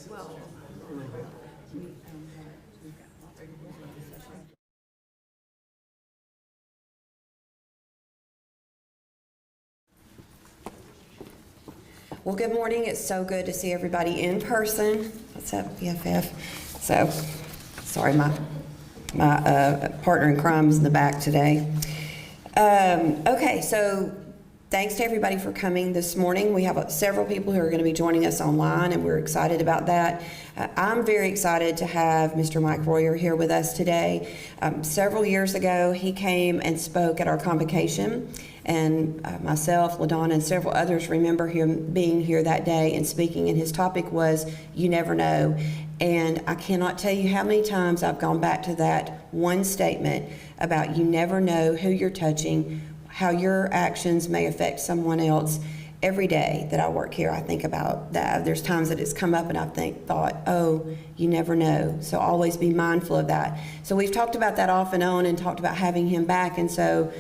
Well, good morning. It's so good to see everybody in person. What's up, BFF? So, sorry, my partner in crime is in the back today. Okay, so thanks to everybody for coming this morning. We have several people who are going to be joining us online, and we're excited about that. I'm very excited to have Mr. Mike Royer here with us today. Several years ago, he came and spoke at our convocation, and myself, LaDonna, and several others remember him being here that day and speaking, and his topic was, "You never know." And I cannot tell you how many times I've gone back to that one statement about you never know who you're touching, how your actions may affect someone else. Every day that I work here, I think about that. There's times that it's come up and I've thought, oh, you never know. So always be mindful of that. So we've talked about that off and on and talked about having him back. And so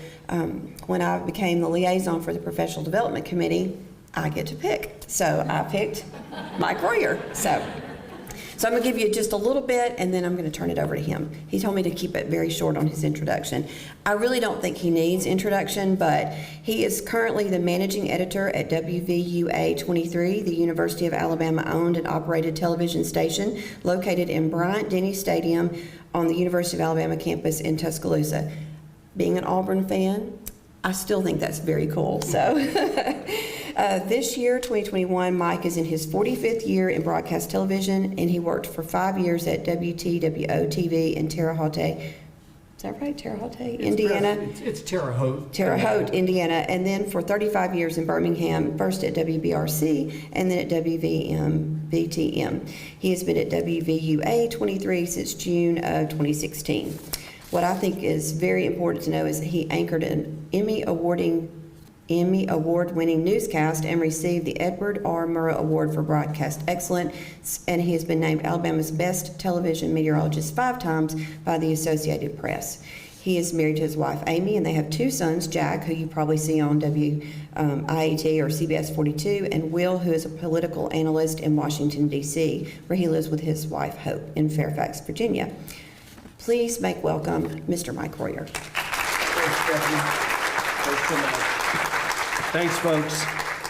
when I became the liaison for the Professional Development Committee, I get to pick. So I picked Mike Royer. So I'm going to give you just a little bit, and then I'm going to turn it over to him. He told me to keep it very short on his introduction. I really don't think he needs introduction, but he is currently the managing editor at WVUA 23, the University of Alabama owned and operated television station located in Bryant-Denny Stadium on the University of Alabama campus in Tuscaloosa. Being an Auburn fan, I still think that's very cool. So this year, 2021, Mike is in his 45th year in broadcast television, and he worked for 5 years at WTWO-TV in Terre Haute. Is that right? Terre Haute, Indiana? It's Terre Haute. Terre Haute, Indiana. And then for 35 years in Birmingham, first at WBRC and then at WVM-BTM. He has been at WVUA 23 since June of 2016. What I think is very important to know is that he anchored an Emmy Award-winning newscast and received the Edward R. Murrah Award for Broadcast Excellence, and he has been named Alabama's best television meteorologist 5 times by the Associated Press. He is married to his wife, Amy, and they have 2 sons, Jack, who you probably see on WIAT or CBS 42, and Will, who is a political analyst in Washington, D.C., where he lives with his wife, Hope, in Fairfax, Virginia. Please make welcome Mr. Mike Royer. Thanks, folks.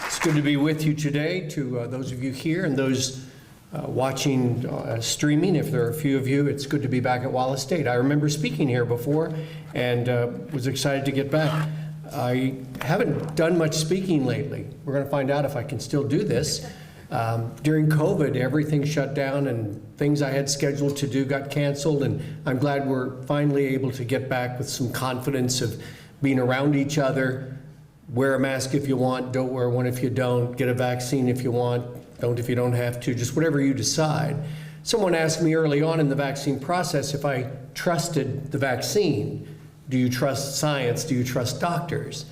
It's good to be with you today. To those of you here and those watching streaming, if there are a few of you, it's good to be back at Wallace State. I remember speaking here before and was excited to get back. I haven't done much speaking lately. We're going to find out if I can still do this. During COVID, everything shut down and things I had scheduled to do got canceled, and I'm glad we're finally able to get back with some confidence of being around each other. Wear a mask if you want, don't wear one if you don't, get a vaccine if you want, don't if you don't have to, just whatever you decide. Someone asked me early on in the vaccine process if I trusted the vaccine. Do you trust science? Do you trust doctors?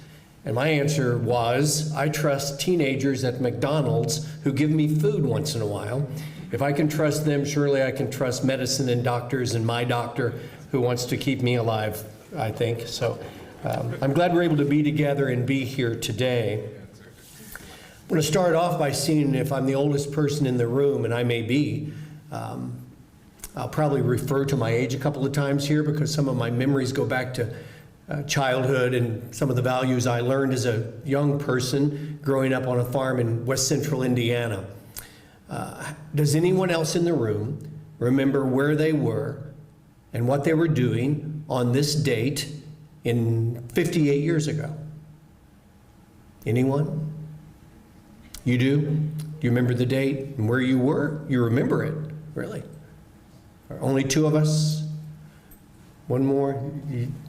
And my answer was, I trust teenagers at McDonald's who give me food once in a while. If I can trust them, surely I can trust medicine and doctors and my doctor who wants to keep me alive, I think. So I'm glad we're able to be together and be here today. I'm going to start off by seeing if I'm the oldest person in the room, and I may be. I'll probably refer to my age a couple of times here because some of my memories go back to childhood and some of the values I learned as a young person growing up on a farm in West Central Indiana. Does anyone else in the room remember where they were and what they were doing on this date in 58 years ago? Anyone? You do? Do you remember the date and where you were? You remember it, really? Only 2 of us? One more.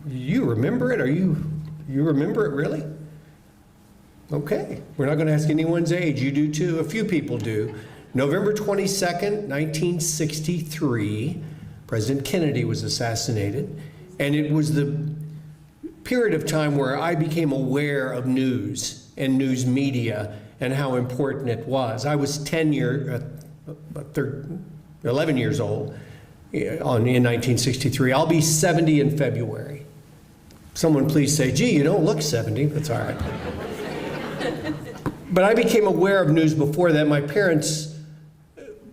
You remember it? You remember it, really? Okay. We're not going to ask anyone's age. You do too. A few people do. November 22nd, 1963, President Kennedy was assassinated. And it was the period of time where I became aware of news and news media and how important it was. I was 11 years old in 1963. I'll be 70 in February. Someone please say, gee, you don't look 70. That's all right. But I became aware of news before that. My parents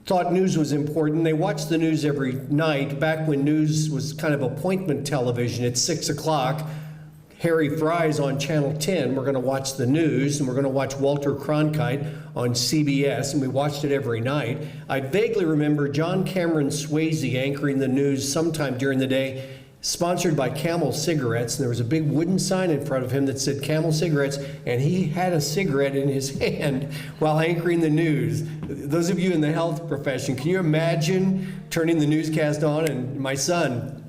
thought news was important. They watched the news every night, back when news was kind of appointment television at 6 o'clock. Harry Fry's on Channel 10. We're going to watch the news, and we're going to watch Walter Cronkite on CBS, and we watched it every night. I vaguely remember John Cameron Swayze anchoring the news sometime during the day, sponsored by Camel Cigarettes, and there was a big wooden sign in front of him that said Camel Cigarettes, and he had a cigarette in his hand while anchoring the news. Those of you in the health profession, can you imagine turning the newscast on and my son,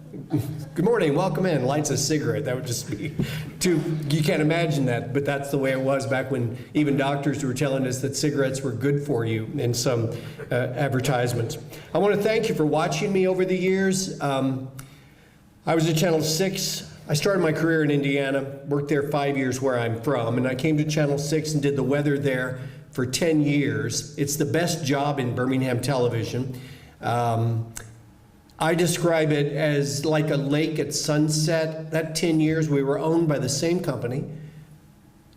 good morning, welcome in, lights a cigarette? That would just be too, you can't imagine that, but that's the way it was back when even doctors were telling us that cigarettes were good for you in some advertisements. I want to thank you for watching me over the years. I was at Channel 6. I started my career in Indiana, worked there 5 years where I'm from, and I came to Channel 6 and did the weather there for 10 years. It's the best job in Birmingham television. I describe it as like a lake at sunset. That 10 years, we were owned by the same company,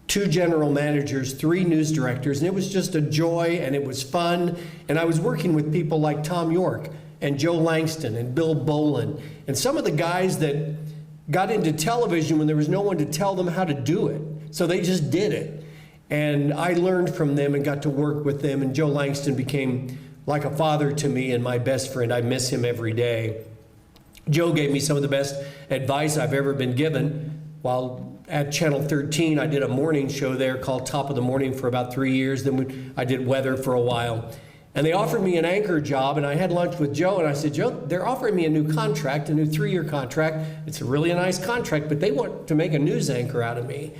2 general managers, 3 news directors, and it was just a joy, and it was fun. And I was working with people like Tom York and Joe Langston and Bill Bolin, and some of the guys that got into television when there was no one to tell them how to do it. So they just did it. And I learned from them and got to work with them, and Joe Langston became like a father to me and my best friend. I miss him every day. Joe gave me some of the best advice I've ever been given. While at Channel 13, I did a morning show there called Top of the Morning for about 3 years. Then I did weather for a while. And they offered me an anchor job, and I had lunch with Joe, and I said, Joe, they're offering me a new contract, a new 3-year contract. It's really a nice contract, but they want to make a news anchor out of me.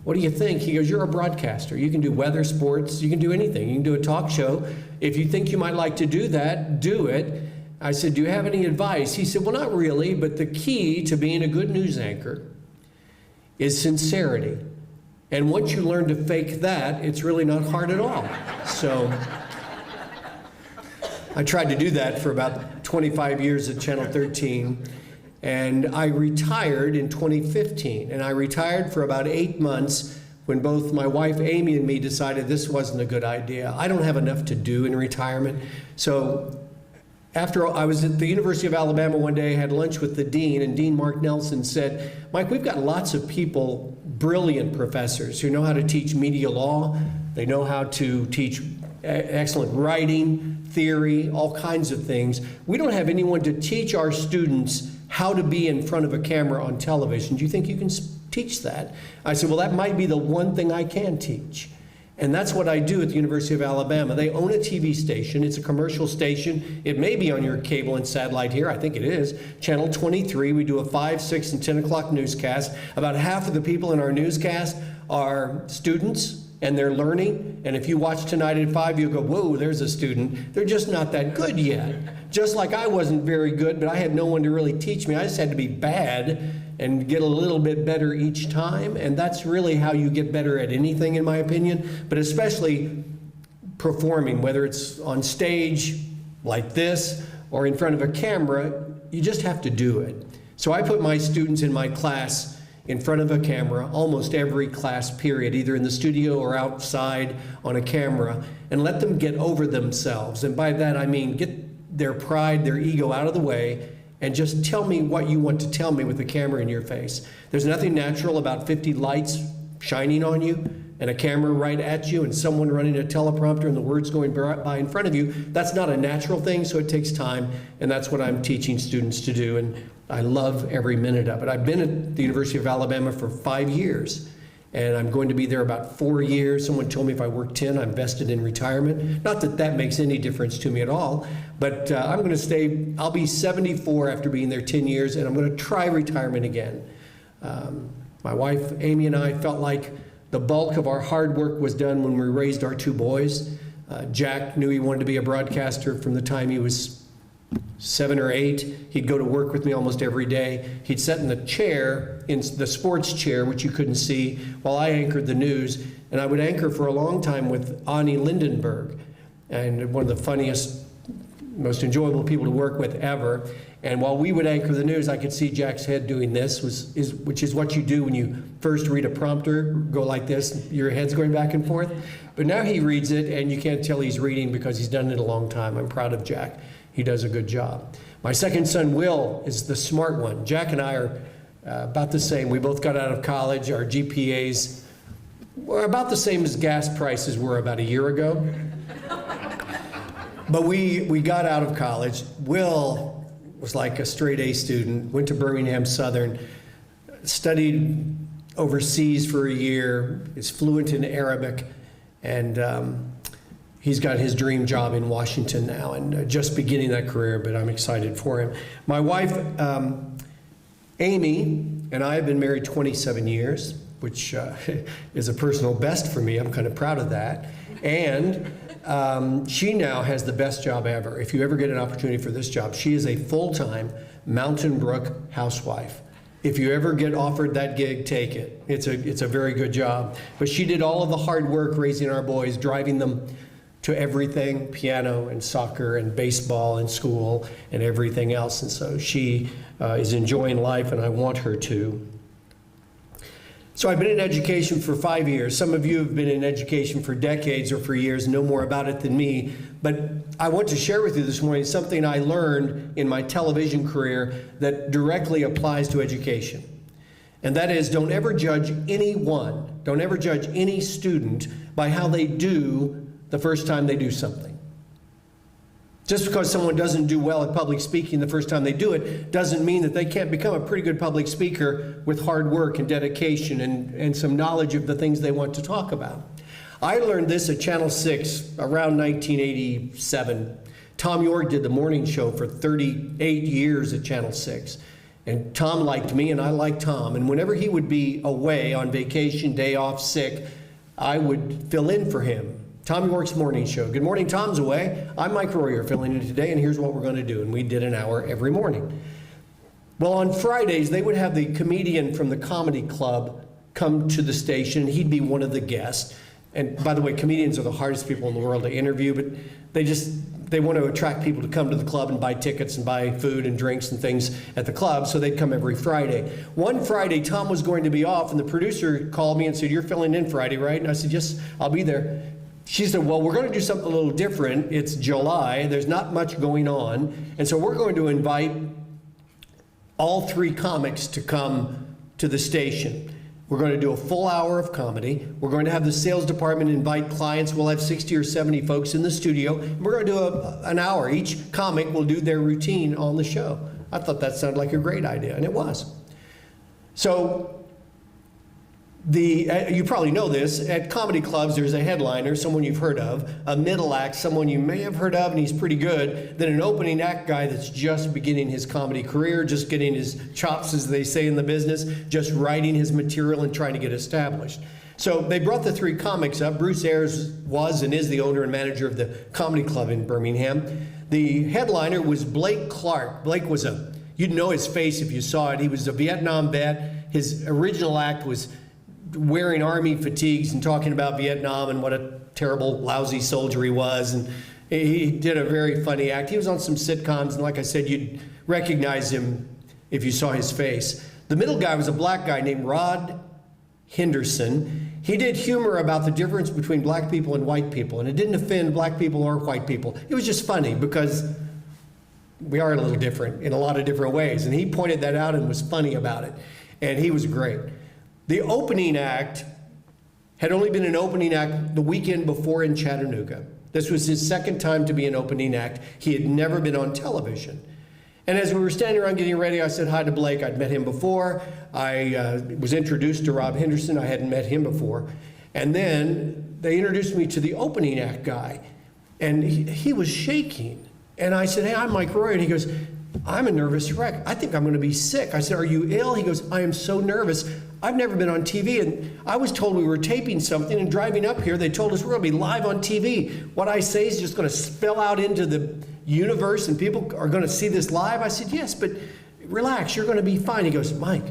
What do you think? He goes, you're a broadcaster. You can do weather, sports, you can do anything. You can do a talk show. If you think you might like to do that, do it. I said, do you have any advice? He said, well, not really, but the key to being a good news anchor is sincerity. And once you learn to fake that, it's really not hard at all. So I tried to do that for about 25 years at Channel 13, and I retired in 2015. And I retired for about 8 months when both my wife Amy and me decided this wasn't a good idea. I don't have enough to do in retirement. So after I was at the University of Alabama one day, I had lunch with the dean, and Dean Mark Nelson said, Mike, we've got lots of people, brilliant professors who know how to teach media law. They know how to teach excellent writing, theory, all kinds of things. We don't have anyone to teach our students how to be in front of a camera on television. Do you think you can teach that? I said, well, that might be the one thing I can teach. And that's what I do at the University of Alabama. They own a TV station. It's a commercial station. It may be on your cable and satellite here. I think it is. Channel 23. We do a 5, 6, and 10 o'clock newscast. About half of the people in our newscast are students, and they're learning. And if you watch Tonight at 5, you'll go, whoa, there's a student. They're just not that good yet. Just like I wasn't very good, but I had no one to really teach me. I just had to be bad and get a little bit better each time. And that's really how you get better at anything, in my opinion, but especially performing, whether it's on stage like this or in front of a camera, you just have to do it. So I put my students in my class in front of a camera almost every class period, either in the studio or outside on a camera, and let them get over themselves. And by that I mean get their pride, their ego out of the way, and just tell me what you want to tell me with the camera in your face. There's nothing natural about 50 lights shining on you and a camera right at you and someone running a teleprompter and the words going by in front of you. That's not a natural thing, so it takes time, and that's what I'm teaching students to do, and I love every minute of it. I've been at the University of Alabama for 5 years, and I'm going to be there about 4 years. Someone told me if I work 10, I'm vested in retirement. Not that that makes any difference to me at all, but I'm going to stay. I'll be 74 after being there 10 years, and I'm going to try retirement again. My wife, Amy, and I felt like the bulk of our hard work was done when we raised our 2 boys. Jack knew he wanted to be a broadcaster from the time he was 7 or 8. He'd go to work with me almost every day. He'd sit in the chair, in the sports chair, which you couldn't see, while I anchored the news. And I would anchor for a long time with Ani Lindenberg, and one of the funniest, most enjoyable people to work with ever. And while we would anchor the news, I could see Jack's head doing this, which is what you do when you first read a prompter, go like this, your head's going back and forth. But now he reads it, and you can't tell he's reading because he's done it a long time. I'm proud of Jack. He does a good job. My second son, Will, is the smart one. Jack and I are about the same. We both got out of college. Our GPAs were about the same as gas prices were about a year ago. But we got out of college. Will was like a straight A student, went to Birmingham Southern, studied overseas for a year, is fluent in Arabic, and he's got his dream job in Washington now, and just beginning that career, but I'm excited for him. My wife, Amy, and I have been married 27 years, which is a personal best for me. I'm kind of proud of that. And she now has the best job ever. If you ever get an opportunity for this job, she is a full-time Mountain Brook housewife. If you ever get offered that gig, take it. It's a very good job. But she did all of the hard work raising our boys, driving them to everything, piano and soccer and baseball and school and everything else. And so she is enjoying life, and I want her to. So I've been in education for 5 years. Some of you have been in education for decades or for years, know more about it than me. But I want to share with you this morning something I learned in my television career that directly applies to education. And that is, don't ever judge anyone, don't ever judge any student by how they do the first time they do something. Just because someone doesn't do well at public speaking the first time they do it doesn't mean that they can't become a pretty good public speaker with hard work and dedication and some knowledge of the things they want to talk about. I learned this at Channel 6 around 1987. Tom York did the morning show for 38 years at Channel 6. And Tom liked me and I liked Tom. And whenever he would be away on vacation, day off, sick, I would fill in for him. Tom York's morning show. Good morning, Tom's away. I'm Mike Royer filling in today, and here's what we're going to do. And we did an hour every morning. Well, on Fridays, they would have the comedian from the comedy club come to the station. He'd be one of the guests. And by the way, comedians are the hardest people in the world to interview, but they want to attract people to come to the club and buy tickets and buy food and drinks and things at the club, so they'd come every Friday. One Friday, Tom was going to be off, and the producer called me and said, "You're filling in Friday, right?" And I said, "Yes, I'll be there." She said, "Well, we're going to do something a little different. It's July. There's not much going on. And so we're going to invite all three comics to come to the station. We're going to do a full hour of comedy. We're going to have the sales department invite clients. We'll have 60 or 70 folks in the studio. And we're going to do an hour. Each comic will do their routine on the show." I thought that sounded like a great idea, and it was. So you probably know this, at comedy clubs there's a headliner, someone you've heard of, a middle act, someone you may have heard of and he's pretty good, then an opening act guy that's just beginning his comedy career, just getting his chops, as they say in the business, just writing his material and trying to get established. So they brought the three comics up. Bruce Ayers was and is the owner and manager of the comedy club in Birmingham. The headliner was Blake Clark. Blake was you'd know his face if you saw it. He was a Vietnam vet. His original act was wearing army fatigues and talking about Vietnam and what a terrible, lousy soldier he was. And he did a very funny act. He was on some sitcoms, and like I said, you'd recognize him if you saw his face. The middle guy was a black guy named Rod Henderson. He did humor about the difference between black people and white people, and it didn't offend black people or white people. It was just funny because we are a little different in a lot of different ways, and he pointed that out and was funny about it, and he was great. The opening act had only been an opening act the weekend before in Chattanooga. This was his second time to be an opening act. He had never been on television. And as we were standing around getting ready, I said hi to Blake. I'd met him before. I was introduced to Rob Henderson. I hadn't met him before. And then they introduced me to the opening act guy. And he was shaking. And I said, "Hey, I'm Mike Roy." And he goes, "I'm a nervous wreck. I think I'm going to be sick." I said, "Are you ill?" He goes, "I am so nervous. I've never been on TV, and I was told we were taping something, and driving up here, they told us we're going to be live on TV. What I say is just going to spill out into the universe, and people are going to see this live." I said, "Yes, but relax, you're going to be fine." He goes, "Mike,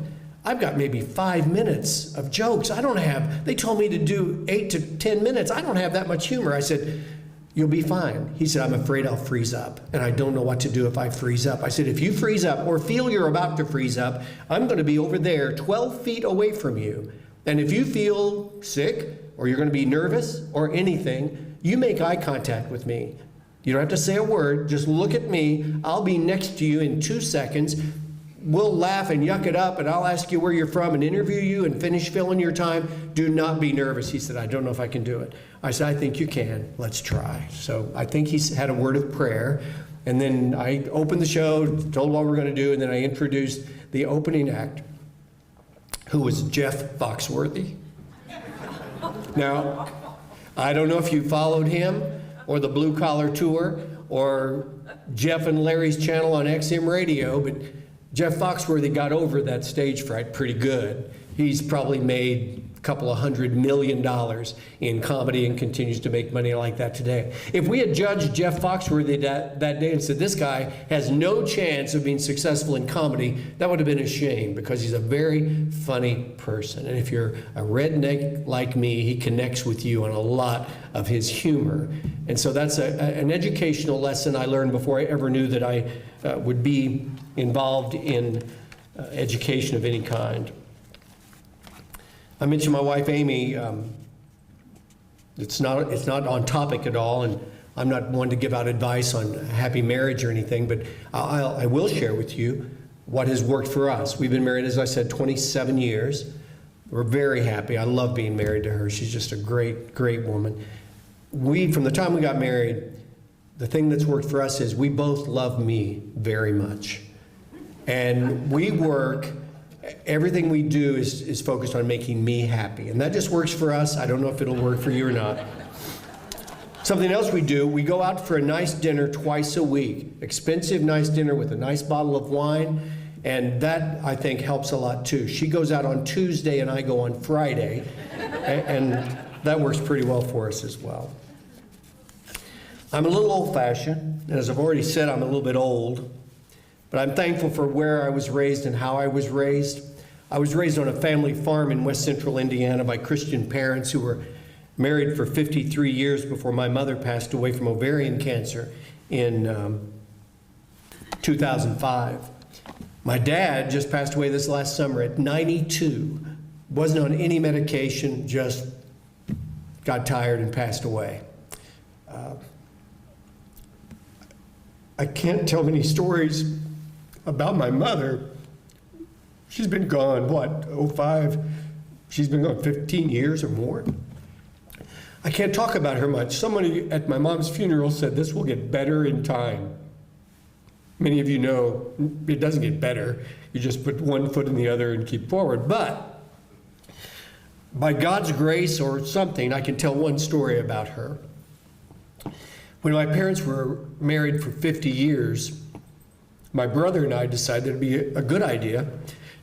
I've got maybe 5 minutes of jokes. They told me to do 8 to 10 minutes. I don't have that much humor." I said, You'll be fine. He said, I'm afraid I'll freeze up, and I don't know what to do if I freeze up. I said, if you freeze up or feel you're about to freeze up, I'm going to be over there 12 feet away from you. And if you feel sick or you're going to be nervous or anything, you make eye contact with me. You don't have to say a word. Just look at me. I'll be next to you in 2 seconds. We'll laugh and yuck it up, and I'll ask you where you're from and interview you and finish filling your time. Do not be nervous. He said, I don't know if I can do it. I said, I think you can. Let's try. So I think he had a word of prayer. And then I opened the show, told what we're going to do, and then I introduced the opening act, who was Jeff Foxworthy. Now, I don't know if you followed him or the Blue Collar Tour or Jeff and Larry's channel on XM Radio, but Jeff Foxworthy got over that stage fright pretty good. He's probably made a couple of $100 million in comedy and continues to make money like that today. If we had judged Jeff Foxworthy that day and said, this guy has no chance of being successful in comedy, that would have been a shame, because he's a very funny person. And if you're a redneck like me, he connects with you on a lot of his humor. And so that's an educational lesson I learned before I ever knew that I would be involved in education of any kind. I mentioned my wife Amy. It's not on topic at all, and I'm not one to give out advice on a happy marriage or anything, but I will share with you what has worked for us. We've been married, as I said, 27 years. We're very happy. I love being married to her. She's just a great, great woman. From the time we got married, the thing that's worked for us is we both love me very much. And we work, everything we do is focused on making me happy. And that just works for us. I don't know if it'll work for you or not. Something else we do, we go out for a nice dinner twice a week. Expensive, nice dinner with a nice bottle of wine. And that, I think, helps a lot too. She goes out on Tuesday and I go on Friday. And that works pretty well for us as well. I'm a little old-fashioned, and as I've already said, I'm a little bit old, but I'm thankful for where I was raised and how I was raised. I was raised on a family farm in west central Indiana by Christian parents who were married for 53 years before my mother passed away from ovarian cancer in 2005. My dad just passed away this last summer at 92. Wasn't on any medication, just got tired and passed away. I can't tell many stories about my mother. She's been gone, what, 05? She's been gone 15 years or more. I can't talk about her much. Somebody at my mom's funeral said this will get better in time. Many of you know it doesn't get better. You just put one foot in the other and keep forward. But by God's grace or something, I can tell one story about her. When my parents were married for 50 years, my brother and I decided it'd be a good idea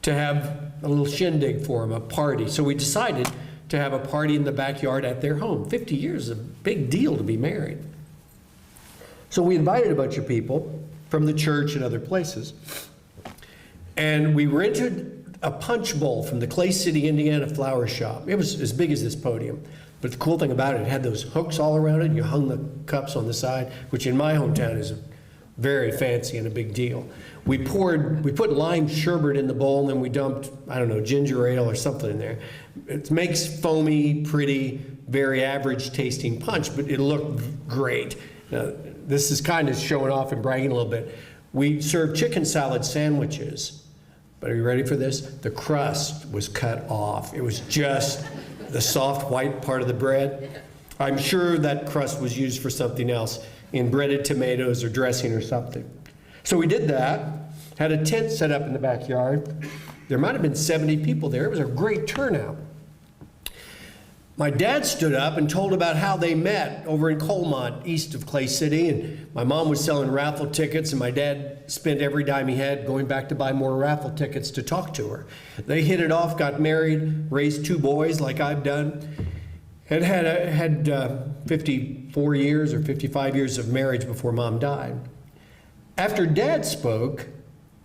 to have a little shindig for them, a party. So we decided to have a party in the backyard at their home. 50 years is a big deal to be married. So we invited a bunch of people from the church and other places. And we rented a punch bowl from the Clay City, Indiana flower shop. It was as big as this podium. But the cool thing about it, it had those hooks all around it, and you hung the cups on the side, which in my hometown is very fancy and a big deal. We put lime sherbet in the bowl, and then we dumped, I don't know, ginger ale or something in there. It makes foamy, pretty, very average tasting punch, but it looked great. Now, this is kind of showing off and bragging a little bit. We served chicken salad sandwiches, but are you ready for this? The crust was cut off. It was just the soft white part of the bread. I'm sure that crust was used for something else, in breaded tomatoes or dressing or something. So we did that, had a tent set up in the backyard. There might have been 70 people there. It was a great turnout. My dad stood up and told about how they met over in Colmont, east of Clay City, and my mom was selling raffle tickets, and my dad spent every dime he had going back to buy more raffle tickets to talk to her. They hit it off, got married, raised 2 boys like I've done, and had 54 years or 55 years of marriage before Mom died. After Dad spoke,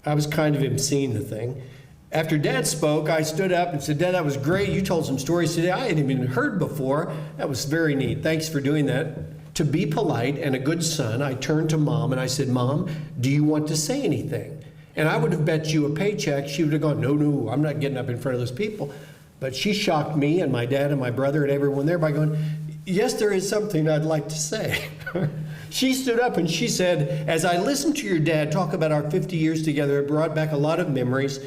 I was kind of emceeing the thing. After Dad spoke, I stood up and said, Dad, that was great. You told some stories today I hadn't even heard before. That was very neat. Thanks for doing that. to be polite and a good son, I turned to Mom and I said, Mom, do you want to say anything? And I would have bet you a paycheck. She would have gone, no, I'm not getting up in front of those people. But she shocked me and my dad and my brother and everyone there by going, yes, there is something I'd like to say. She stood up and she said, as I listened to your dad talk about our 50 years together, it brought back a lot of memories.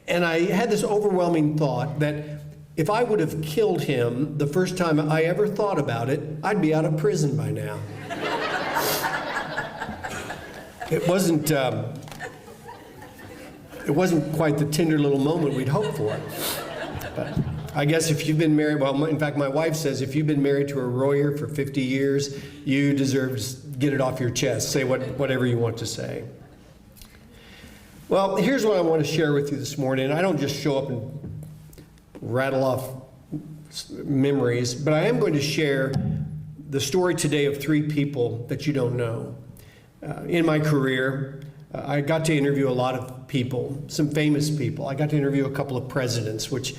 And I had this overwhelming thought that if I would have killed him the first time I ever thought about it, I'd be out of prison by now. It wasn't quite the tender little moment we'd hoped for. But I guess if you've been married, well, in fact, my wife says if you've been married to a lawyer for 50 years, you deserve to get it off your chest. Say whatever you want to say. Well, here's what I want to share with you this morning. I don't just show up and rattle off memories, but I am going to share the story today of three people that you don't know. In my career, I got to interview a lot of people, some famous people. I got to interview a couple of presidents, which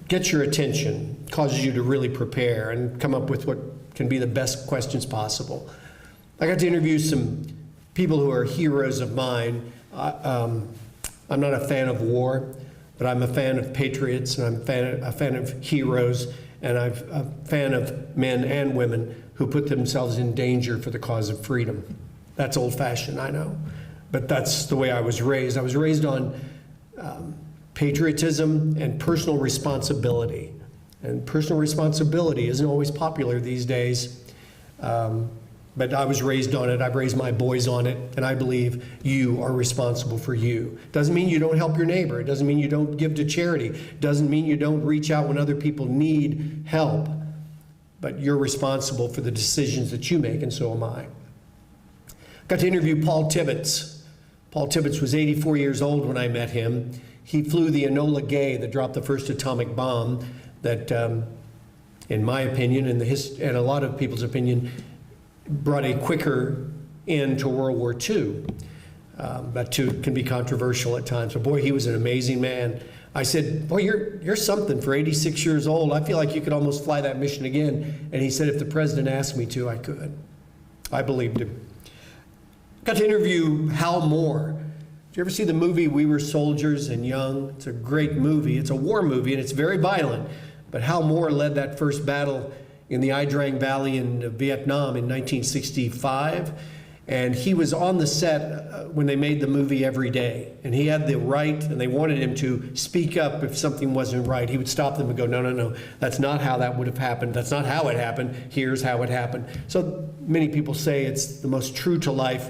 gets your attention, causes you to really prepare and come up with what can be the best questions possible. I got to interview some people who are heroes of mine. I'm not a fan of war, but I'm a fan of patriots, and I'm a fan of heroes, and I'm a fan of men and women who put themselves in danger for the cause of freedom. That's old-fashioned, I know, but that's the way I was raised. I was raised on patriotism and personal responsibility. And personal responsibility isn't always popular these days, but I was raised on it. I've raised my boys on it, and I believe you are responsible for you. Doesn't mean you don't help your neighbor. It doesn't mean you don't give to charity. It doesn't mean you don't reach out when other people need help, but you're responsible for the decisions that you make, and so am I. Got to interview Paul Tibbets. Paul Tibbets was 84 years old when I met him. He flew the Enola Gay that dropped the first atomic bomb that, in my opinion, and a lot of people's opinion, brought a quicker end to World War II. That too can be controversial at times. But boy, he was an amazing man. I said, boy, you're something for 86 years old. I feel like you could almost fly that mission again. And he said, if the president asked me to, I could. I believed him. Got to interview Hal Moore. Did you ever see the movie We Were Soldiers and Young? It's a great movie. It's a war movie, and it's very violent. But Hal Moore led that first battle in the Ia Drang Valley in Vietnam in 1965. And he was on the set when they made the movie every day. And he had the right, and they wanted him to speak up if something wasn't right. He would stop them and go, no, that's not how that would have happened. That's not how it happened. Here's how it happened. So many people say it's the most true-to-life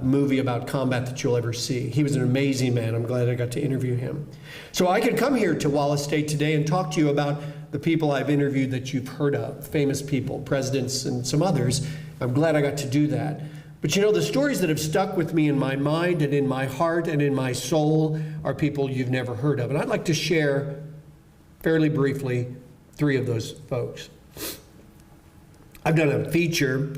movie about combat that you'll ever see. He was an amazing man. I'm glad I got to interview him. So I could come here to Wallace State today and talk to you about the people I've interviewed that you've heard of, famous people, presidents, and some others. I'm glad I got to do that. But you know, the stories that have stuck with me in my mind and in my heart and in my soul are people you've never heard of. And I'd like to share, fairly briefly, three of those folks. I've done a feature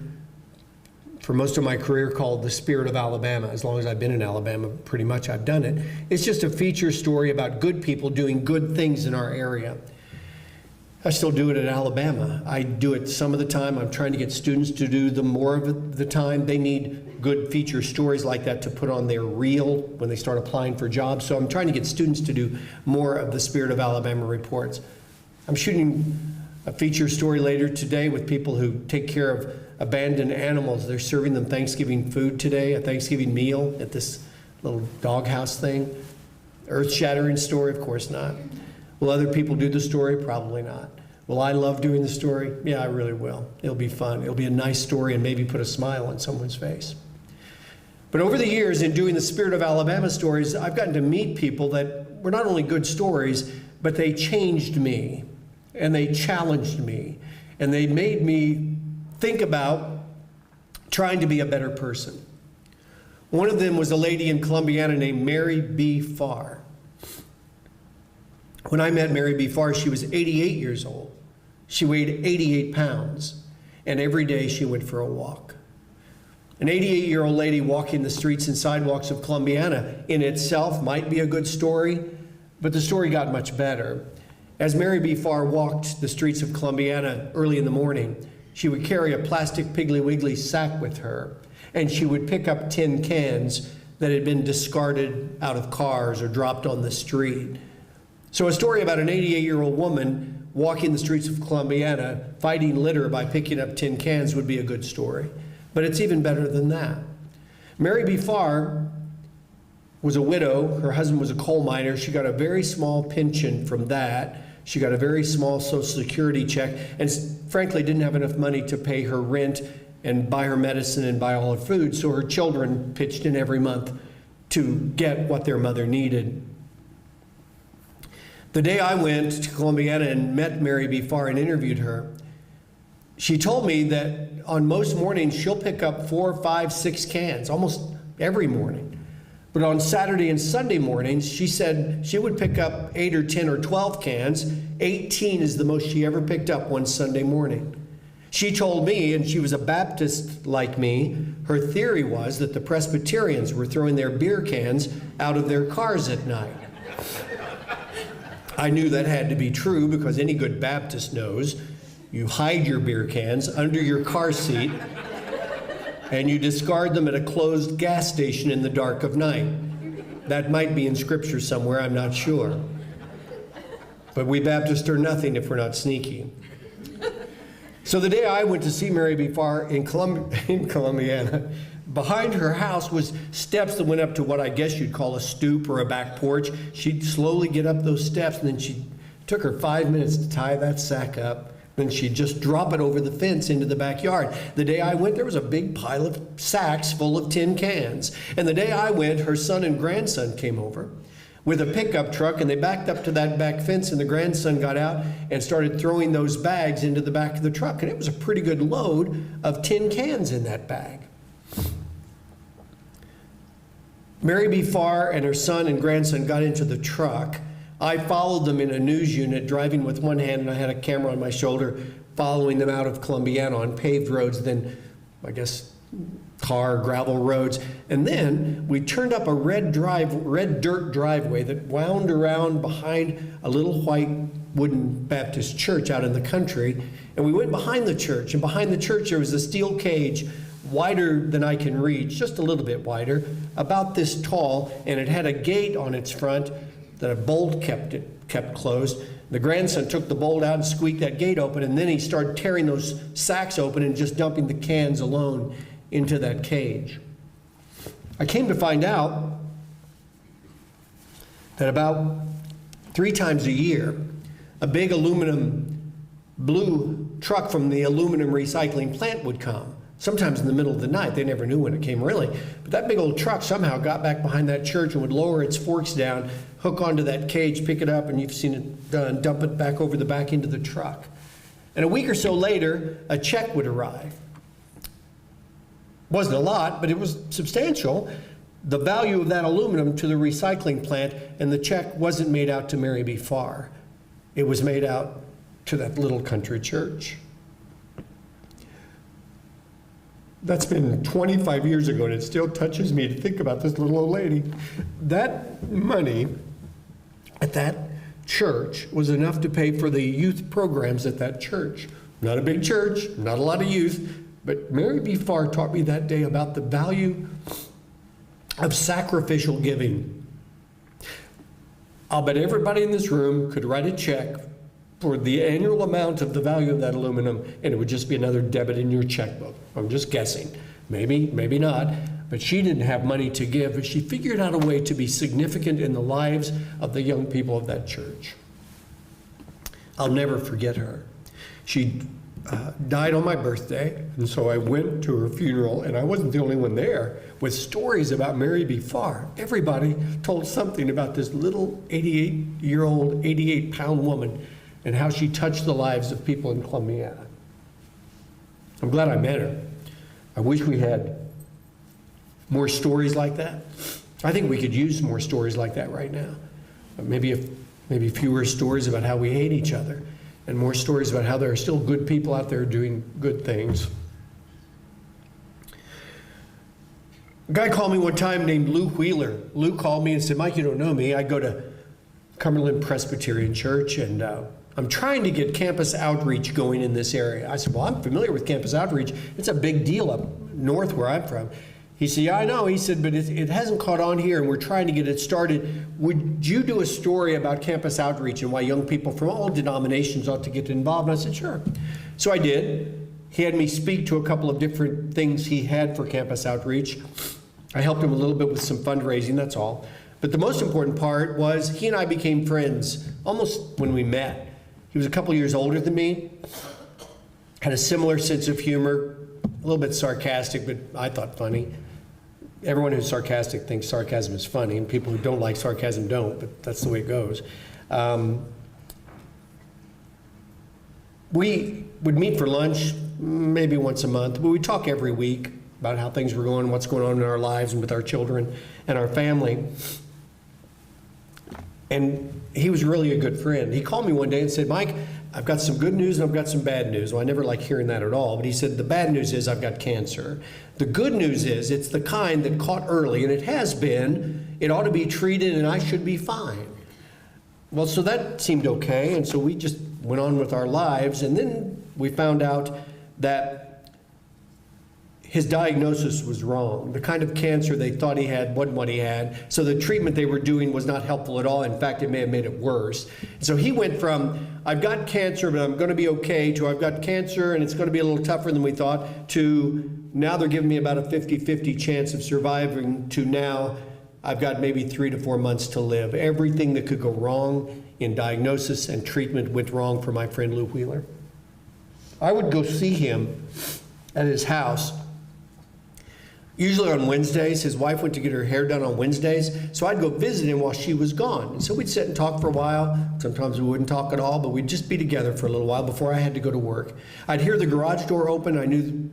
for most of my career called The Spirit of Alabama. As long as I've been in Alabama, pretty much I've done it. It's just a feature story about good people doing good things in our area. I still do it at Alabama. I do it some of the time. I'm trying to get students to do them more of the time. They need good feature stories like that to put on their reel when they start applying for jobs. So I'm trying to get students to do more of the Spirit of Alabama reports. I'm shooting a feature story later today with people who take care of abandoned animals. They're serving them Thanksgiving food today, a Thanksgiving meal at this little doghouse thing. Earth-shattering story? Of course not. Will other people do the story? Probably not. Will I love doing the story? Yeah, I really will. It'll be fun. It'll be a nice story and maybe put a smile on someone's face. But over the years, in doing the Spirit of Alabama stories, I've gotten to meet people that were not only good stories, but they changed me, and they challenged me, and they made me think about trying to be a better person. One of them was a lady in Columbiana named Mary B. Farr. When I met Mary B. Farr, she was 88 years old. She weighed 88 pounds, and every day she went for a walk. An 88-year-old lady walking the streets and sidewalks of Columbiana in itself might be a good story, but the story got much better. As Mary B. Farr walked the streets of Columbiana early in the morning, she would carry a plastic Piggly Wiggly sack with her, and she would pick up tin cans that had been discarded out of cars or dropped on the street. So a story about an 88-year-old woman walking the streets of Columbiana fighting litter by picking up tin cans would be a good story. But it's even better than that. Mary B. Farr was a widow. Her husband was a coal miner. She got a very small pension from that. She got a very small Social Security check, and frankly didn't have enough money to pay her rent and buy her medicine and buy all her food, so her children pitched in every month to get what their mother needed. The day I went to Columbiana and met Mary B. Farr and interviewed her, she told me that on most mornings she'll pick up 4, 5, 6 cans, almost every morning. But on Saturday and Sunday mornings, she said she would pick up 8 or 10 or 12 cans. 18 is the most she ever picked up one Sunday morning. She told me, and she was a Baptist like me, her theory was that the Presbyterians were throwing their beer cans out of their cars at night. I knew that had to be true because any good Baptist knows you hide your beer cans under your car seat and you discard them at a closed gas station in the dark of night. That might be in Scripture somewhere, I'm not sure. But we Baptists are nothing if we're not sneaky. So the day I went to see Mary B. Farr in Columbiana, behind her house was steps that went up to what I guess you'd call a stoop or a back porch. She'd slowly get up those steps, and then she took her 5 minutes to tie that sack up. Then she'd just drop it over the fence into the backyard. The day I went, there was a big pile of sacks full of tin cans. And the day I went, her son and grandson came over with a pickup truck, and they backed up to that back fence, and the grandson got out and started throwing those bags into the back of the truck. And it was a pretty good load of tin cans in that bag. Mary B. Farr and her son and grandson got into the truck. I followed them in a news unit, driving with one hand, and I had a camera on my shoulder, following them out of Columbiana on paved roads, then, I guess, gravel roads. And then we turned up a red dirt driveway that wound around behind a little white wooden Baptist church out in the country. And we went behind the church, and behind the church there was a steel cage wider than I can reach, just a little bit wider, about this tall, and it had a gate on its front that a bolt kept closed. The grandson took the bolt out and squeaked that gate open, and then he started tearing those sacks open and just dumping the cans alone into that cage. I came to find out that about 3 times a year, a big aluminum blue truck from the aluminum recycling plant would come. Sometimes in the middle of the night. They never knew when it came, really. But that big old truck somehow got back behind that church and would lower its forks down, hook onto that cage, pick it up, and you've seen it done, dump it back over the back into the truck. And a week or so later, a check would arrive. Wasn't a lot, but it was substantial. The value of that aluminum to the recycling plant, and the check wasn't made out to Mary B. Farr. It was made out to that little country church. That's been 25 years ago, and it still touches me to think about this little old lady. That money at that church was enough to pay for the youth programs at that church. Not a big church, not a lot of youth, but Mary B. Farr taught me that day about the value of sacrificial giving. I'll bet everybody in this room could write a check for the annual amount of the value of that aluminum, and it would just be another debit in your checkbook. I'm just guessing. Maybe, maybe not. But she didn't have money to give, but she figured out a way to be significant in the lives of the young people of that church. I'll never forget her. She died on my birthday, and so I went to her funeral, and I wasn't the only one there, with stories about Mary B. Farr. Everybody told something about this little 88-year-old, 88-pound woman and how she touched the lives of people in Columbiana. I'm glad I met her. I wish we had more stories like that. I think we could use more stories like that right now. Maybe fewer stories about how we hate each other, and more stories about how there are still good people out there doing good things. A guy called me one time named Lou Wheeler. Lou called me and said, "Mike, you don't know me. I go to Cumberland Presbyterian Church, and I'm trying to get campus outreach going in this area. I said, well, I'm familiar with campus outreach. It's a big deal up north where I'm from. He said, yeah, I know. He said, but it hasn't caught on here, and we're trying to get it started. Would you do a story about campus outreach and why young people from all denominations ought to get involved? And I said, sure. So I did. He had me speak to a couple of different things he had for campus outreach. I helped him a little bit with some fundraising, that's all. But the most important part was he and I became friends almost when we met. He was a couple years older than me, had a similar sense of humor, a little bit sarcastic, but I thought funny. Everyone who's sarcastic thinks sarcasm is funny, and people who don't like sarcasm don't, but that's the way it goes. We would meet for lunch maybe once a month, but we'd talk every week about how things were going, what's going on in our lives and with our children and our family. And he was really a good friend. He called me one day and said, Mike, I've got some good news and I've got some bad news. Well, I never like hearing that at all, but he said, the bad news is I've got cancer. The good news is it's the kind that caught early, and it has been. It ought to be treated and I should be fine. Well, so that seemed okay, and so we just went on with our lives, and then we found out that his diagnosis was wrong. The kind of cancer they thought he had wasn't what he had, so the treatment they were doing was not helpful at all. In fact, it may have made it worse. So he went from, I've got cancer, but I'm going to be okay, to I've got cancer and it's going to be a little tougher than we thought, to now they're giving me about a 50-50 chance of surviving, to now I've got maybe 3 to 4 months to live. Everything that could go wrong in diagnosis and treatment went wrong for my friend Lou Wheeler. I would go see him at his house. Usually on Wednesdays. His wife went to get her hair done on Wednesdays, so I'd go visit him while she was gone. And so we'd sit and talk for a while. Sometimes we wouldn't talk at all, but we'd just be together for a little while before I had to go to work. I'd hear the garage door open. I knew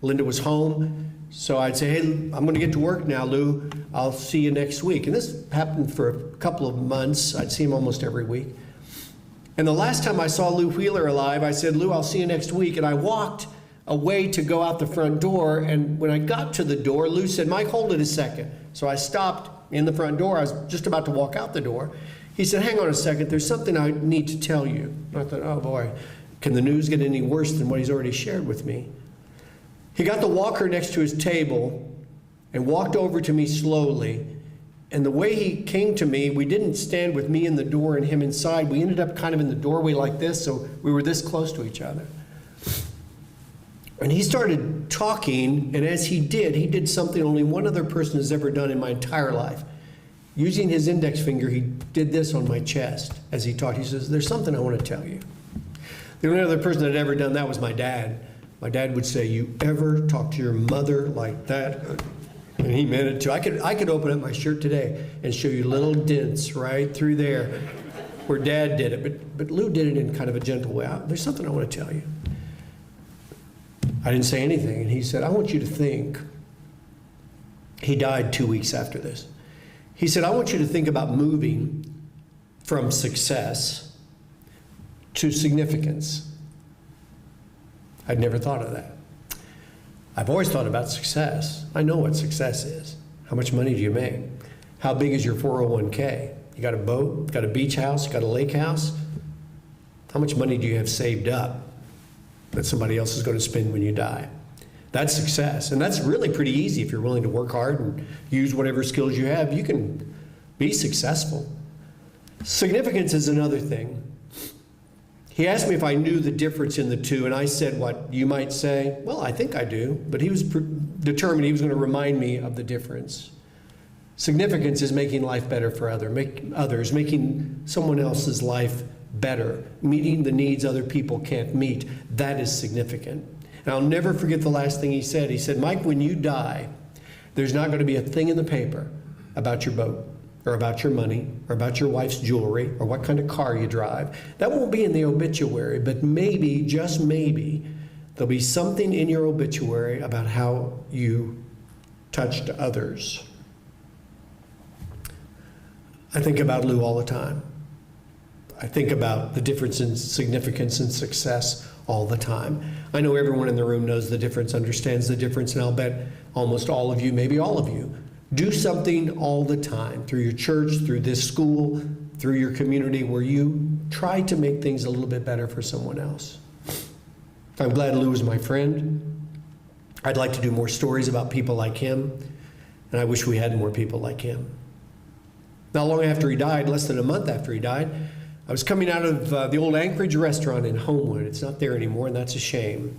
Linda was home, so I'd say, hey, I'm going to get to work now, Lou. I'll see you next week. And this happened for a couple of months. I'd see him almost every week. And the last time I saw Lou Wheeler alive, I said, Lou, I'll see you next week. And I walked away to go out the front door, and when I got to the door, Lou said, Mike, hold it a second. So I stopped in the front door. I was just about to walk out the door. He said, hang on a second, there's something I need to tell you. I thought, oh boy, can the news get any worse than what he's already shared with me? He got the walker next to his table and walked over to me slowly, and the way he came to me, we didn't stand with me in the door and him inside. We ended up kind of in the doorway like this, so we were this close to each other. And he started talking, and as he did something only one other person has ever done in my entire life. Using his index finger, he did this on my chest as he talked. He says, there's something I want to tell you. The only other person that had ever done that was my dad. My dad would say, you ever talk to your mother like that? And he meant it too. I could open up my shirt today and show you little dents right through there where Dad did it. But Lou did it in kind of a gentle way. There's something I want to tell you. I didn't say anything, and he said, I want you to think. He died 2 weeks after this. He said, I want you to think about moving from success to significance. I'd never thought of that. I've always thought about success. I know what success is. How much money do you make? How big is your 401k? You got a boat, got a beach house, got a lake house? How much money do you have saved up that somebody else is going to spend when you die? That's success. And that's really pretty easy if you're willing to work hard and use whatever skills you have. You can be successful. Significance is another thing. He asked me if I knew the difference in the two, and I said what you might say, well, I think I do, but he was determined he was going to remind me of the difference. Significance is making life better for others, making someone else's life better, meeting the needs other people can't meet. That is significant. And I'll never forget the last thing he said. He said, Mike, when you die, there's not going to be a thing in the paper about your boat or about your money or about your wife's jewelry or what kind of car you drive. That won't be in the obituary, but maybe, just maybe, there'll be something in your obituary about how you touched others. I think about Lou all the time. I think about the difference in significance and success all the time. I know everyone in the room knows the difference, understands the difference, and I'll bet almost all of you, maybe all of you, do something all the time through your church, through this school, through your community where you try to make things a little bit better for someone else. I'm glad Lou is my friend. I'd like to do more stories about people like him, and I wish we had more people like him. Not long after he died, less than a month after he died, I was coming out of the old Anchorage restaurant in Homewood. It's not there anymore, and that's a shame.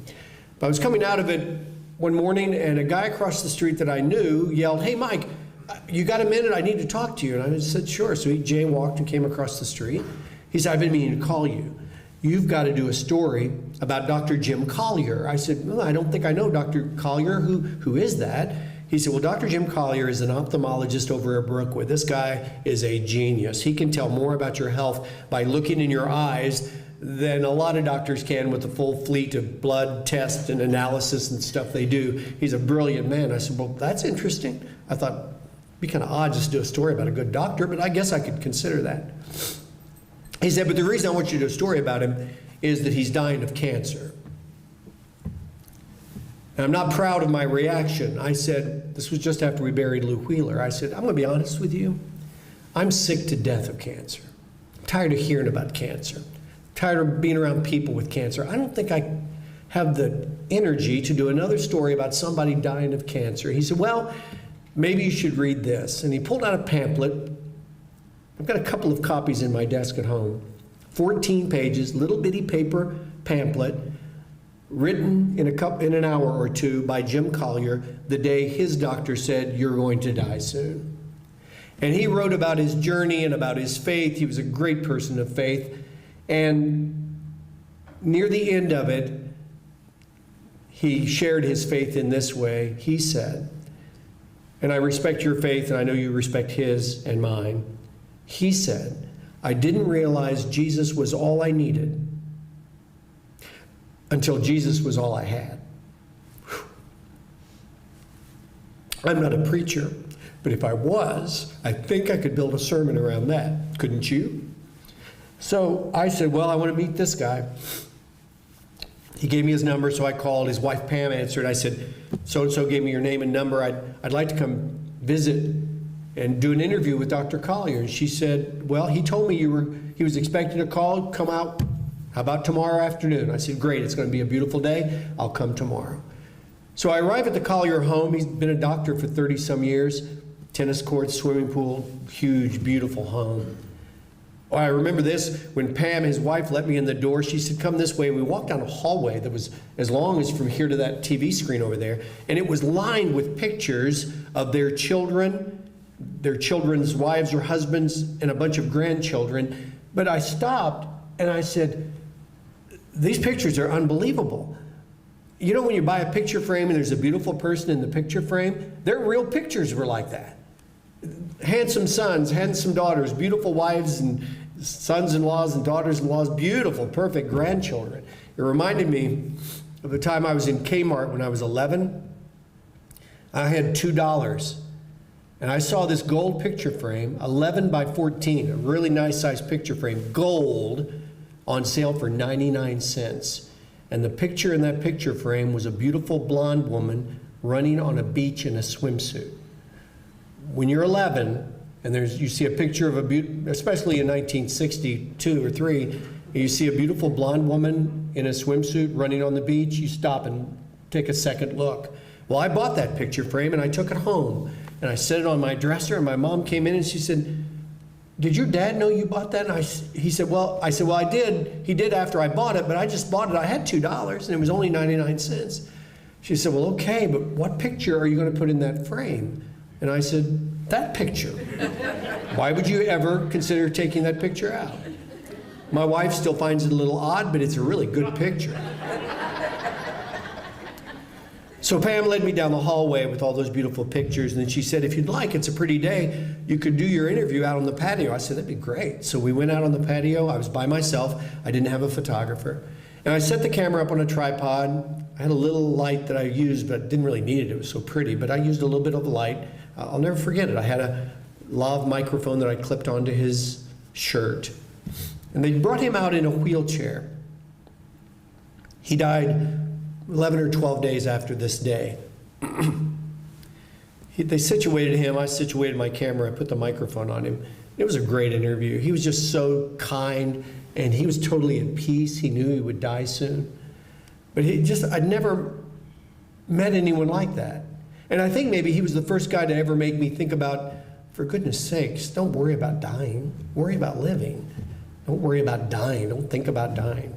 But I was coming out of it one morning, and a guy across the street that I knew yelled, "Hey, Mike, you got a minute? I need to talk to you." And I said, "Sure." So he jaywalked and came across the street. He said, "I've been meaning to call you. You've got to do a story about Dr. Jim Collier." I said, "Well, I don't think I know Dr. Collier. Who is that?" He said, "Well, Dr. Jim Collier is an ophthalmologist over at Brookwood. This guy is a genius. He can tell more about your health by looking in your eyes than a lot of doctors can with the full fleet of blood tests and analysis and stuff they do. He's a brilliant man." I said, "Well, that's interesting." I thought, it'd be kind of odd just to do a story about a good doctor, but I guess I could consider that. He said, "But the reason I want you to do a story about him is that he's dying of cancer." And I'm not proud of my reaction. I said, this was just after we buried Lou Wheeler. I said, "I'm going to be honest with you. I'm sick to death of cancer. I'm tired of hearing about cancer. I'm tired of being around people with cancer. I don't think I have the energy to do another story about somebody dying of cancer." He said, "Well, maybe you should read this." And he pulled out a pamphlet. I've got a couple of copies in my desk at home. 14 pages, little bitty paper pamphlet, written in an hour or two by Jim Collier the day his doctor said, "You're going to die soon." And he wrote about his journey and about his faith. He was a great person of faith. And near the end of it, he shared his faith in this way. He said, and I respect your faith, and I know you respect his and mine. He said, "I didn't realize Jesus was all I needed until Jesus was all I had." Whew. I'm not a preacher, but if I was, I think I could build a sermon around that. Couldn't you? So I said, "Well, I want to meet this guy." He gave me his number, so I called. His wife Pam answered. I said, "So-and-so gave me your name and number. I'd like to come visit and do an interview with Dr. Collier." And she said, "Well, he told me he was expecting a call. Come out. How about tomorrow afternoon?" I said, "Great, it's going to be a beautiful day. I'll come tomorrow." So I arrive at the Collier home. He's been a doctor for 30-some years. Tennis courts, swimming pool, huge, beautiful home. Oh, I remember this, when Pam, his wife, let me in the door, she said, "Come this way." And we walked down a hallway that was as long as from here to that TV screen over there. And it was lined with pictures of their children, their children's wives or husbands, and a bunch of grandchildren. But I stopped and I said, "These pictures are unbelievable." You know when you buy a picture frame and there's a beautiful person in the picture frame? Their real pictures were like that. Handsome sons, handsome daughters, beautiful wives and sons-in-laws and daughters-in-laws, beautiful, perfect grandchildren. It reminded me of the time I was in Kmart when I was 11. I had $2. And I saw this gold picture frame, 11 by 14, a really nice size picture frame, gold, on sale for 99 cents. And the picture in that picture frame was a beautiful blonde woman running on a beach in a swimsuit. When you're 11, and you see a picture of especially in 1962 or 3, and you see a beautiful blonde woman in a swimsuit running on the beach, you stop and take a second look. Well, I bought that picture frame and I took it home. And I set it on my dresser, and my mom came in and she said, "Did your dad know you bought that?" And I said, "Well, I did. He did after I bought it, but I just bought it. I had $2 and it was only 99 cents. She said, "Well, okay, but what picture are you going to put in that frame?" And I said, "That picture." "Why would you ever consider taking that picture out?" My wife still finds it a little odd, but it's a really good picture. So Pam led me down the hallway with all those beautiful pictures, and then she said, "If you'd like, it's a pretty day, you could do your interview out on the patio." I said, "That'd be great." So we went out on the patio. I was by myself. I didn't have a photographer. And I set the camera up on a tripod. I had a little light that I used, but didn't really need it. It was so pretty, but I used a little bit of light. I'll never forget it. I had a lav microphone that I clipped onto his shirt. And they brought him out in a wheelchair. He died 11 or 12 days after this day. They situated him. I situated my camera. I put the microphone on him. It was a great interview. He was just so kind, and he was totally at peace. He knew he would die soon. But I'd never met anyone like that. And I think maybe he was the first guy to ever make me think about, for goodness sakes, don't worry about dying. Worry about living. Don't worry about dying. Don't think about dying.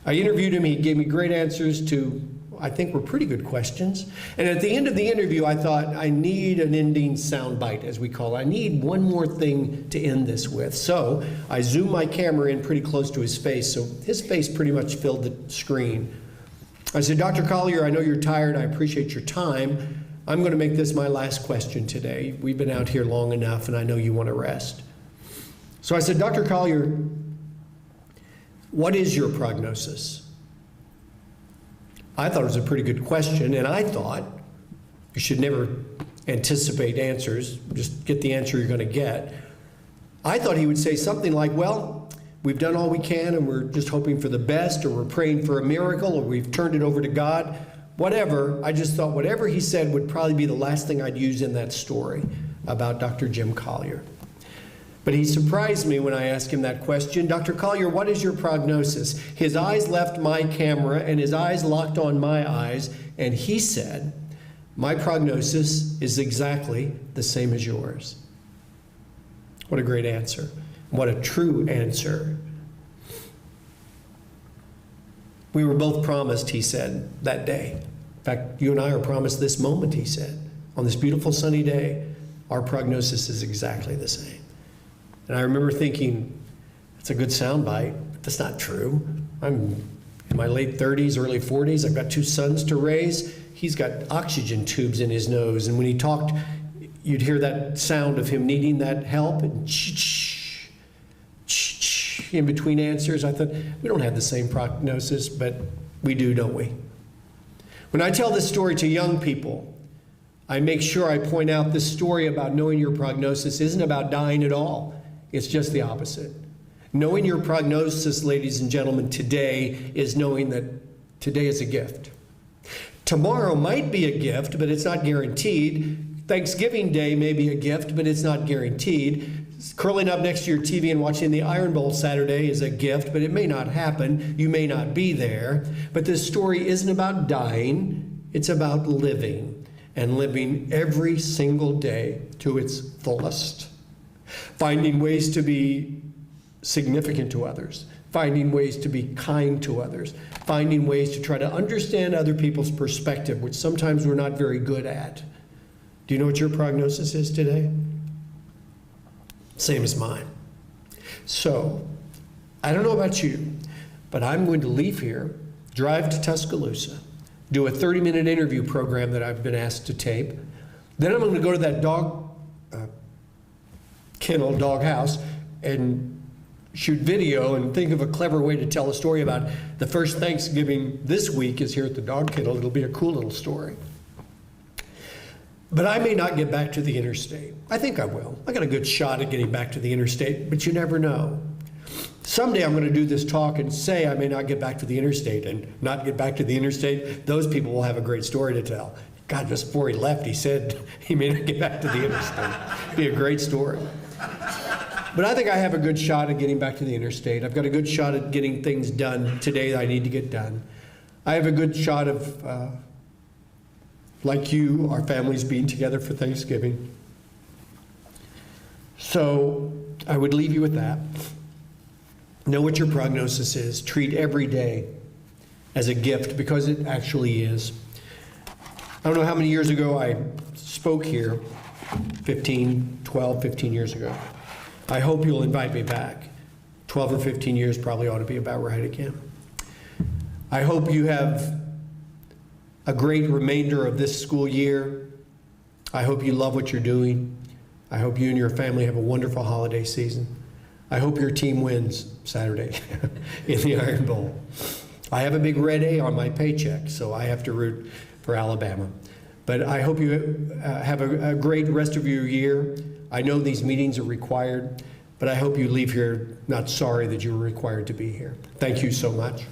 I interviewed him. He gave me great answers to, I think, were pretty good questions. And at the end of the interview, I thought, I need an ending soundbite, as we call it. I need one more thing to end this with. So I zoomed my camera in pretty close to his face, so his face pretty much filled the screen. I said, Dr. Collier, I know you're tired. I appreciate your time. I'm going to make this my last question today. We've been out here long enough, and I know you want to rest. So I said, Dr. Collier, what is your prognosis? I thought it was a pretty good question, and I thought you should never anticipate answers, just get the answer you're going to get. I thought he would say something like, well, we've done all we can and we're just hoping for the best, or we're praying for a miracle, or we've turned it over to God, whatever. I just thought whatever he said would probably be the last thing I'd use in that story about Dr. Jim Collier. But he surprised me when I asked him that question. Dr. Collier, what is your prognosis? His eyes left my camera and his eyes locked on my eyes, and he said, my prognosis is exactly the same as yours. What a great answer. What a true answer. We were both promised, he said, that day. In fact, you and I are promised this moment, he said. On this beautiful sunny day, our prognosis is exactly the same. And I remember thinking, that's a good soundbite, but that's not true. I'm in my late 30s, early 40s. I've got 2 sons to raise. He's got oxygen tubes in his nose. And when he talked, you'd hear that sound of him needing that help. And in between answers, I thought, we don't have the same prognosis, but we do, don't we? When I tell this story to young people, I make sure I point out this story about knowing your prognosis isn't about dying at all. It's just the opposite. Knowing your prognosis, ladies and gentlemen, today is knowing that today is a gift. Tomorrow might be a gift, but it's not guaranteed. Thanksgiving Day may be a gift, but it's not guaranteed. Curling up next to your TV and watching the Iron Bowl Saturday is a gift, but it may not happen. You may not be there. But this story isn't about dying. It's about living, and living every single day to its fullest. Finding ways to be significant to others, finding ways to be kind to others, finding ways to try to understand other people's perspective, which sometimes we're not very good at. Do you know what your prognosis is today? Same as mine. So, I don't know about you, but I'm going to leave here, drive to Tuscaloosa, do a 30-minute interview program that I've been asked to tape. Then I'm going to go to that dog kennel, dog house, and shoot video and think of a clever way to tell a story about the first Thanksgiving this week is here at the dog kennel. It'll be a cool little story. But I may not get back to the interstate. I think I will. I got a good shot at getting back to the interstate, but you never know. Someday I'm going to do this talk and say I may not get back to the interstate, and not get back to the interstate. Those people will have a great story to tell. God, just before he left, he said he may not get back to the interstate. It'd be a great story. But I think I have a good shot at getting back to the interstate. I've got a good shot at getting things done today that I need to get done. I have a good shot of, like you, our families being together for Thanksgiving. So I would leave you with that. Know what your prognosis is. Treat every day as a gift, because it actually is. I don't know how many years ago I spoke here, 15 years ago. I hope you'll invite me back. 12 or 15 years probably ought to be about right again. I hope you have a great remainder of this school year. I hope you love what you're doing. I hope you and your family have a wonderful holiday season. I hope your team wins Saturday in the Iron Bowl. I have a big red A on my paycheck, so I have to root for Alabama. But I hope you have a great rest of your year. I know these meetings are required, but I hope you leave here not sorry that you were required to be here. Thank you so much.